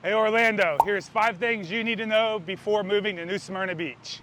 Hey Orlando, here's 5 things you need to know before moving to New Smyrna Beach.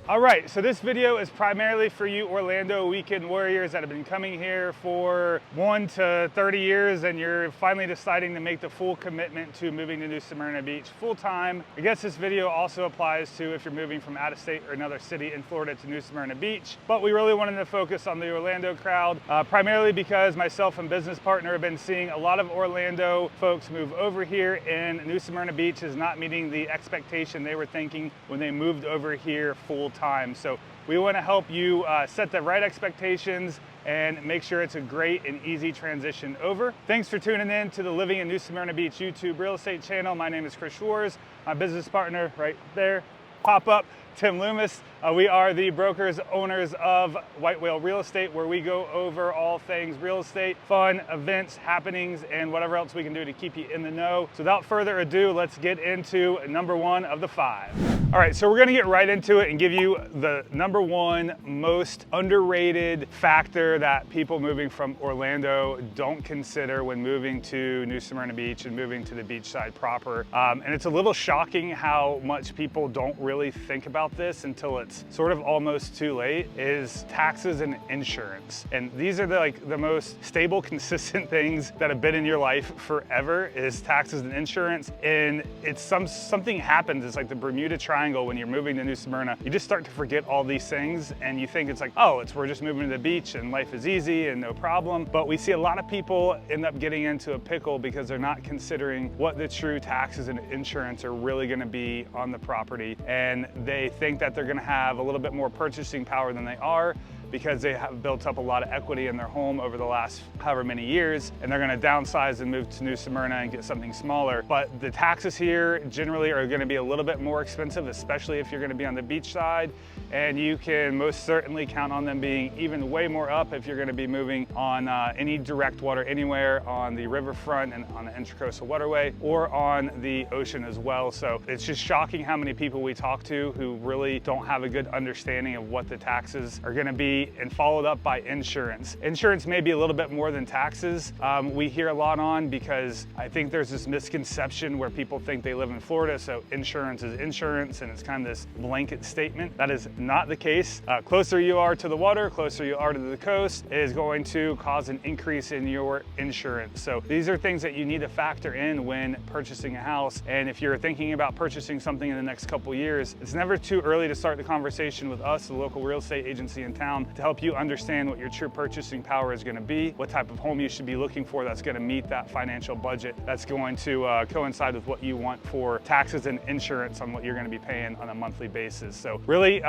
All right, so this video is primarily for you Orlando weekend warriors that have been coming here for 1 to 30 years and you're finally deciding to make the full commitment to moving to New Smyrna Beach full time. I guess this video also applies to if you're moving from out of state or another city in Florida to New Smyrna Beach, but we really wanted to focus on the Orlando crowd, primarily because myself and business partner have been seeing a lot of Orlando folks move over here and New Smyrna Beach is not meeting the expectation they were thinking when they moved over here full time. So we want to help you set the right expectations and make sure it's a great and easy transition over. Thanks for tuning in to the Living in New Smyrna Beach YouTube real estate channel. My name is Chris Schwarz. My business partner right there, pop up, Tim Loomis. We are the brokers, owners of White Whale Real Estate, where we go over all things real estate, fun, events, happenings, and whatever else we can do to keep you in the know. So without further ado, let's get into number 1 of the 5. All right, so we're gonna get right into it and give you the number 1 most underrated factor that people moving from Orlando don't consider when moving to New Smyrna Beach and moving to the beachside proper. And it's a little shocking how much people don't really think about this until it's sort of almost too late, is taxes and insurance. And these are the most stable, consistent things that have been in your life forever, is taxes and insurance. And it's something happens, it's like the Bermuda Triangle when you're moving to New Smyrna. You just start to forget all these things and you think it's like, oh, we're just moving to the beach and life is easy and no problem. But we see a lot of people end up getting into a pickle because they're not considering what the true taxes and insurance are really gonna be on the property. And they think that they're gonna have a little bit more purchasing power than they are because they have built up a lot of equity in their home over the last however many years, and they're gonna downsize and move to New Smyrna and get something smaller. But the taxes here generally are gonna be a little bit more expensive, especially if you're gonna be on the beach side, and you can most certainly count on them being even way more up if you're gonna be moving on any direct water anywhere on the riverfront and on the Intracoastal Waterway or on the ocean as well. So it's just shocking how many people we talk to who really don't have a good understanding of what the taxes are gonna be, and followed up by insurance. Insurance may be a little bit more than taxes. We hear a lot on because I think there's this misconception where people think they live in Florida, so insurance is insurance, and it's kind of this blanket statement. That is not the case. Closer you are to the water, closer you are to the coast, is going to cause an increase in your insurance. So these are things that you need to factor in when purchasing a house. And if you're thinking about purchasing something in the next couple years, it's never too early to start the conversation with us, the local real estate agency in town, to help you understand what your true purchasing power is going to be, what type of home you should be looking for that's going to meet that financial budget, that's going to coincide with what you want for taxes and insurance on what you're going to be paying on a monthly basis. So really,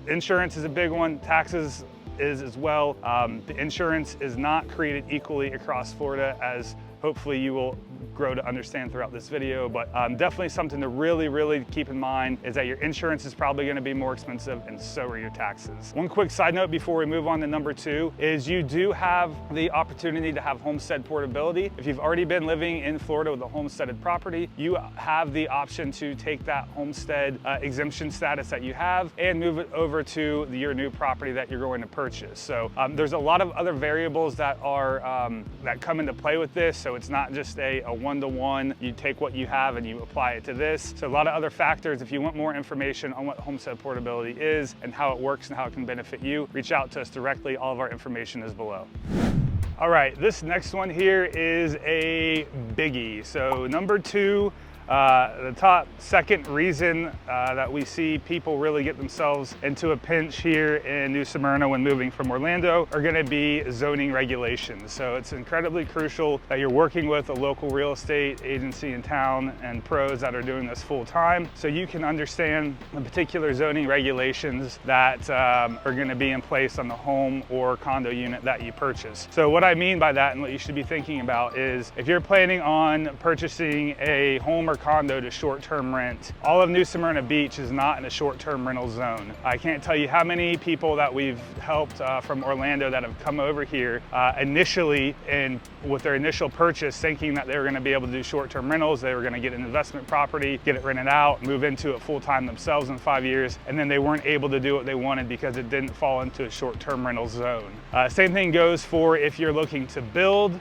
insurance is a big one, taxes is as well. The insurance is not created equally across Florida, as hopefully you will grow to understand throughout this video, but definitely something to really keep in mind is that your insurance is probably going to be more expensive, and so are your taxes. One quick side note before we move on to number 2 is you do have the opportunity to have homestead portability. If you've already been living in Florida with a homesteaded property, you have the option to take that homestead exemption status that you have and move it over to your new property that you're going to purchase. So there's a lot of other variables that are that come into play with this. So it's not just a one-to-one, you take what you have and you apply it to this. So a lot of other factors. If you want more information on what homestead portability is and how it works and how it can benefit you, reach out to us directly. All of our information is below. All right, this next one here is a biggie. So number 2, the top second reason that we see people really get themselves into a pinch here in New Smyrna when moving from Orlando are going to be zoning regulations. So it's incredibly crucial that you're working with a local real estate agency in town and pros that are doing this full time, so you can understand the particular zoning regulations that are going to be in place on the home or condo unit that you purchase. So what I mean by that and what you should be thinking about is if you're planning on purchasing a home or condo to short-term rent. All of New Smyrna Beach is not in a short-term rental zone. I can't tell you how many people that we've helped from Orlando that have come over here initially and with their initial purchase thinking that they were going to be able to do short-term rentals, they were going to get an investment property, get it rented out, move into it full-time themselves in 5 years, and then they weren't able to do what they wanted because it didn't fall into a short-term rental zone. Same thing goes for if you're looking to build.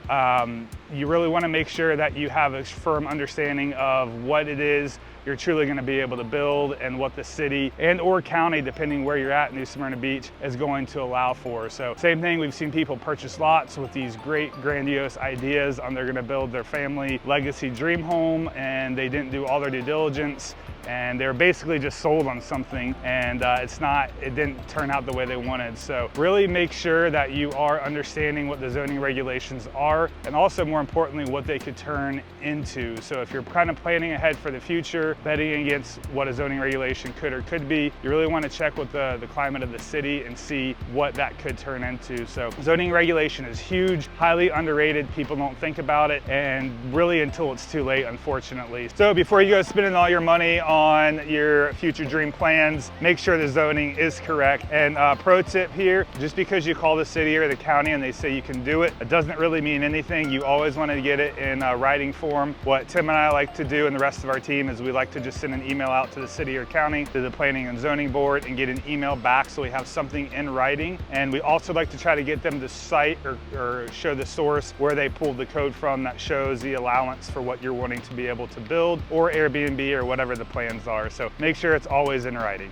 You really want to make sure that you have a firm understanding of what it is you're truly going to be able to build and what the city and or county, depending where you're at in New Smyrna Beach, is going to allow for. So same thing, we've seen people purchase lots with these great grandiose ideas on they're going to build their family legacy dream home, and they didn't do all their due diligence, and they're basically just sold on something, and it didn't turn out the way they wanted. So really make sure that you are understanding what the zoning regulations are, and also more importantly what they could turn into. So if you're kind of planning ahead for the future, betting against what a zoning regulation could or could be, you really want to check with the climate of the city and see what that could turn into. So zoning regulation is huge, highly underrated. People don't think about it, and really until it's too late, unfortunately. So before you go spending all your money on your future dream plans, make sure the zoning is correct. And pro tip here, just because you call the city or the county and they say you can do it, it doesn't really mean anything. You always want to get it in writing form. What Tim and I like to do and the rest of our team is we like to just send an email out to the city or county, to the planning and zoning board, and get an email back so we have something in writing. And we also like to try to get them to cite or show the source where they pulled the code from that shows the allowance for what you're wanting to be able to build, or Airbnb, or whatever the plans are. So make sure it's always in writing.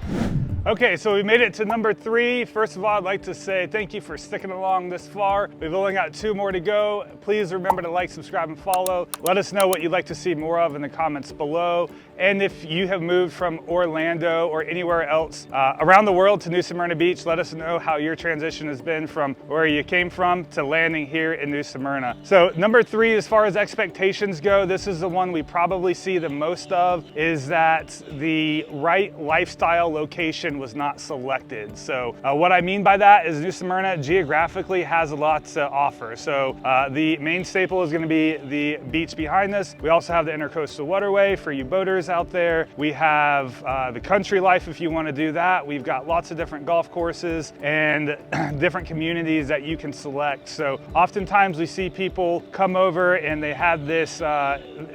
Okay, so we made it to number 3. First of all, I'd like to say thank you for sticking along this far. We've only got 2 more to go. Please remember to like, subscribe, and follow. Let us know what you'd like to see more of in the comments below. And if you have moved from Orlando or anywhere else around the world to New Smyrna Beach, let us know how your transition has been from where you came from to landing here in New Smyrna. So number 3, as far as expectations go, this is the one we probably see the most of, is that the right lifestyle location was not selected. So what I mean by that is New Smyrna geographically has a lot to offer. So the main staple is going to be the beach behind us. We also have the Intercoastal Waterway for you boaters out there. We have the country life if you want to do that. We've got lots of different golf courses and different communities that you can select. So oftentimes we see people come over and they have this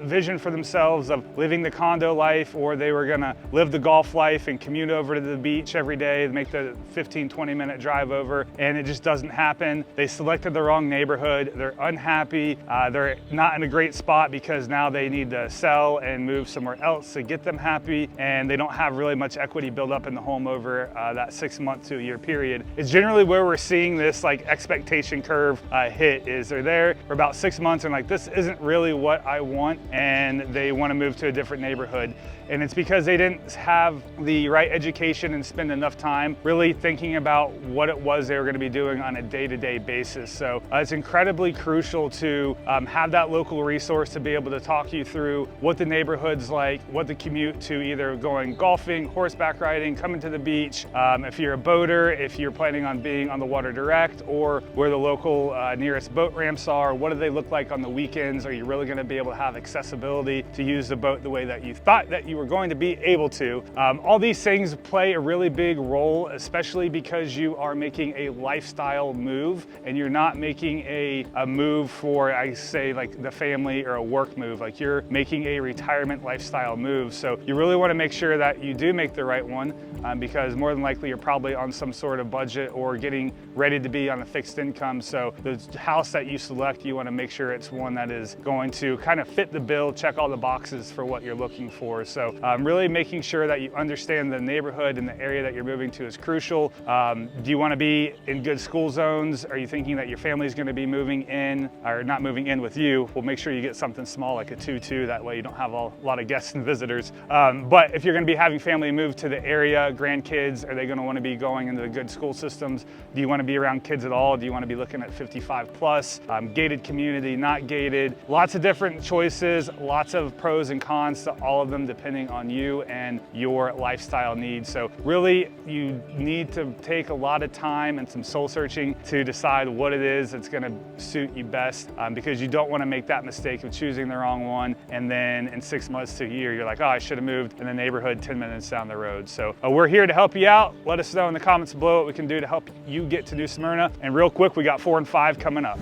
vision for themselves of living the condo life, or they were going to live the golf life and commute over to the beach every day, make the 15-20 minute drive over, and it just doesn't happen. They selected the wrong neighborhood, they're unhappy, they're not in a great spot because now they need to sell and move somewhere else to get them happy, and they don't have really much equity built up in the home over that 6 month to a year period. It's generally where we're seeing this like expectation curve hit, is they're there for about 6 months and like, this isn't really what I want, and they want to move to a different neighborhood. And it's because they didn't have the right education and spend enough time really thinking about what it was they were going to be doing on a day-to-day basis. So it's incredibly crucial to have that local resource to be able to talk you through what the neighborhood's like, what the commute to either going golfing, horseback riding, coming to the beach, if you're a boater, if you're planning on being on the water direct, or where the local nearest boat ramps are, what do they look like on the weekends? Are you really going to be able to have accessibility to use the boat the way that you thought that you were going to be able to? All these things play a really big role, especially because you are making a lifestyle move and you're not making a move for, I say, like the family or a work move. Like, you're making a retirement lifestyle move. So you really want to make sure that you do make the right one, because more than likely you're probably on some sort of budget or getting ready to be on a fixed income. So the house that you select, you want to make sure it's one that is going to kind of fit the bill, check all the boxes for what you're looking for. So really making sure that you understand the neighborhood and the area that you're moving to is crucial. Do you want to be in good school zones? Are you thinking that your family is going to be moving in, or not moving in with you? Well, make sure you get something small like a 2-2. That way you don't have a lot of guests and visitors. But if you're going to be having family move to the area, grandkids, are they going to want to be going into the good school systems? Do you want to be around kids at all? Do you want to be looking at 55 plus? Gated community, not gated? Lots of different choices, lots of pros and cons to all of them depending on you and your lifestyle needs. So really, you need to take a lot of time and some soul searching to decide what it is that's gonna suit you best, because you don't wanna make that mistake of choosing the wrong one, and then in 6 months to a year, you're like, oh, I should have moved in the neighborhood 10 minutes down the road. So we're here to help you out. Let us know in the comments below what we can do to help you get to New Smyrna. And real quick, we got 4 and 5 coming up.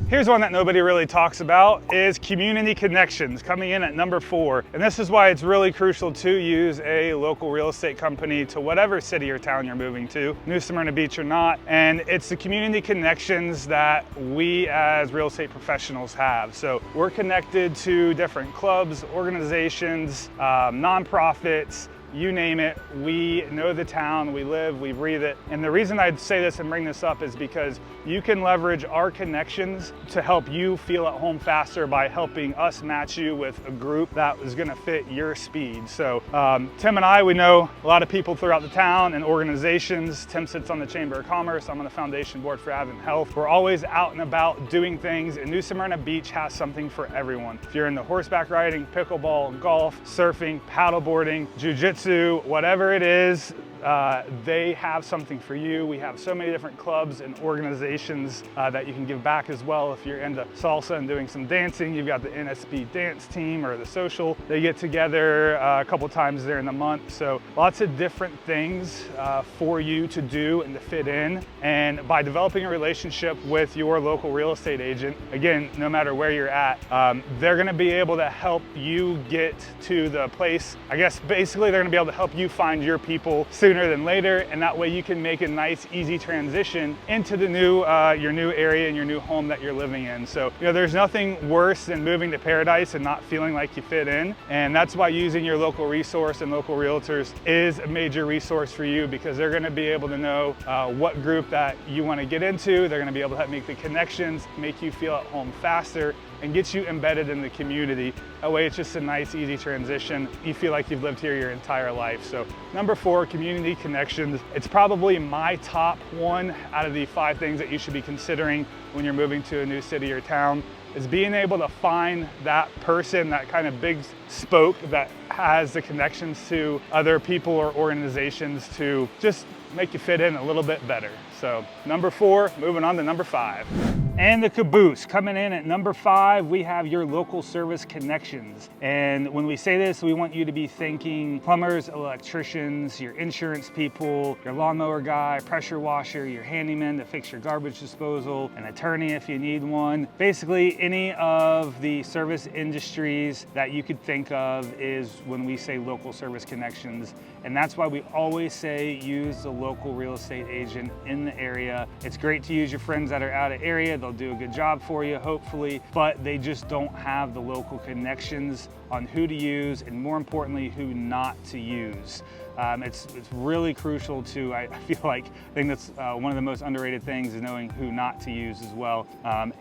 Here's one that nobody really talks about, is community connections, coming in at number 4. And this is why it's really crucial to use a local real estate company to whatever city or town you're moving to, New Smyrna Beach or not. And it's the community connections that we as real estate professionals have. So we're connected to different clubs, organizations, nonprofits, you name it. We know the town, we live, we breathe it. And the reason I'd say this and bring this up is because you can leverage our connections to help you feel at home faster by helping us match you with a group that is gonna fit your speed. So Tim and I, we know a lot of people throughout the town and organizations. Tim sits on the Chamber of Commerce. I'm on the Foundation Board for Advent Health. We're always out and about doing things, and New Smyrna Beach has something for everyone. If you're into horseback riding, pickleball, golf, surfing, paddleboarding, jiu-jitsu, whatever it is, they have something for you. We have so many different clubs and organizations that you can give back as well. If you're into salsa and doing some dancing, you've got the NSB dance team or the social. They get together a couple times during the month. So lots of different things for you to do and to fit in. And by developing a relationship with your local real estate agent, again, no matter where you're at, they're gonna be able to help you get to the place. I guess basically they're gonna be able to help you find your people sooner than later, and that way you can make a nice, easy transition into the your new area and your new home that you're living in. So, there's nothing worse than moving to paradise and not feeling like you fit in, and that's why using your local resource and local realtors is a major resource for you, because they're going to be able to know what group that you want to get into. They're going to be able to help make the connections, make you feel at home faster, and get you embedded in the community. That way it's just a nice, easy transition. You feel like you've lived here your entire life. So number 4, community connections. It's probably my top one out of the 5 things that you should be considering when you're moving to a new city or town, is being able to find that person, that kind of big spoke that has the connections to other people or organizations to just make you fit in a little bit better. So number 4, moving on to number 5. And the caboose, coming in at number 5, we have your local service connections. And when we say this, we want you to be thinking plumbers, electricians, your insurance people, your lawnmower guy, pressure washer, your handyman to fix your garbage disposal, an attorney if you need one. Basically, any of the service industries that you could think of is when we say local service connections. And that's why we always say use the local real estate agent in the area. It's great to use your friends that are out of area. They'll do a good job for you, hopefully, but they just don't have the local connections on who to use, and more importantly, who not to use. It's really crucial to, I think that's one of the most underrated things, is knowing who not to use as well.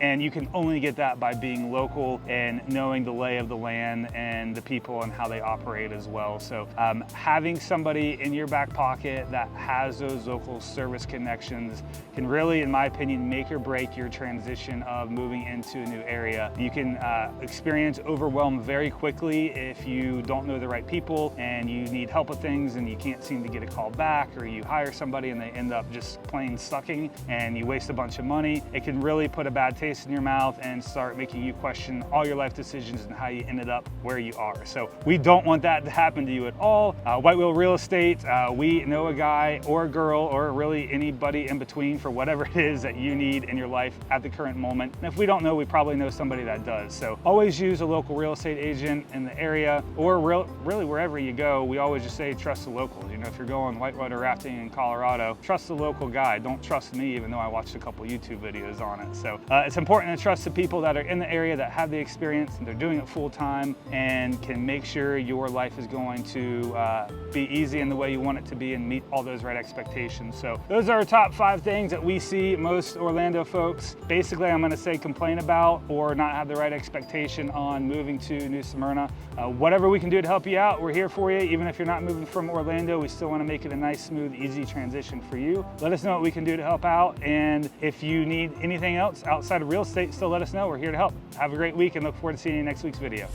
And you can only get that by being local and knowing the lay of the land and the people and how they operate as well. So having somebody in your back pocket that has those local service connections can really, in my opinion, make or break your transition of moving into a new area. You can experience overwhelm very quickly if you don't know the right people and you need help with things and you can't seem to get a call back, or you hire somebody and they end up just plain sucking and you waste a bunch of money. It can really put a bad taste in your mouth and start making you question all your life decisions and how you ended up where you are. So we don't want that to happen to you at all. White Wheel Real Estate, we know a guy or a girl or really anybody in between for whatever it is that you need in your life at the current moment. And if we don't know, we probably know somebody that does. So always use a local real estate agent in the area, or really wherever you go. We always just say trust the locals. If you're going whitewater rafting in Colorado, trust the local guy. Don't trust me, even though I watched a couple YouTube videos on it. So it's important to trust the people that are in the area that have the experience and they're doing it full time and can make sure your life is going to be easy in the way you want it to be and meet all those right expectations. So those are our top 5 things that we see most Orlando folks, basically, I'm going to say, complain about or not have the right expectation on moving to New Smyrna. Whatever we can do to help you out, we're here for you. Even if you're not moving from Orlando, we still want to make it a nice, smooth, easy transition for you. Let us know what we can do to help out. And if you need anything else outside of real estate, still let us know. We're here to help. Have a great week and look forward to seeing you in next week's video.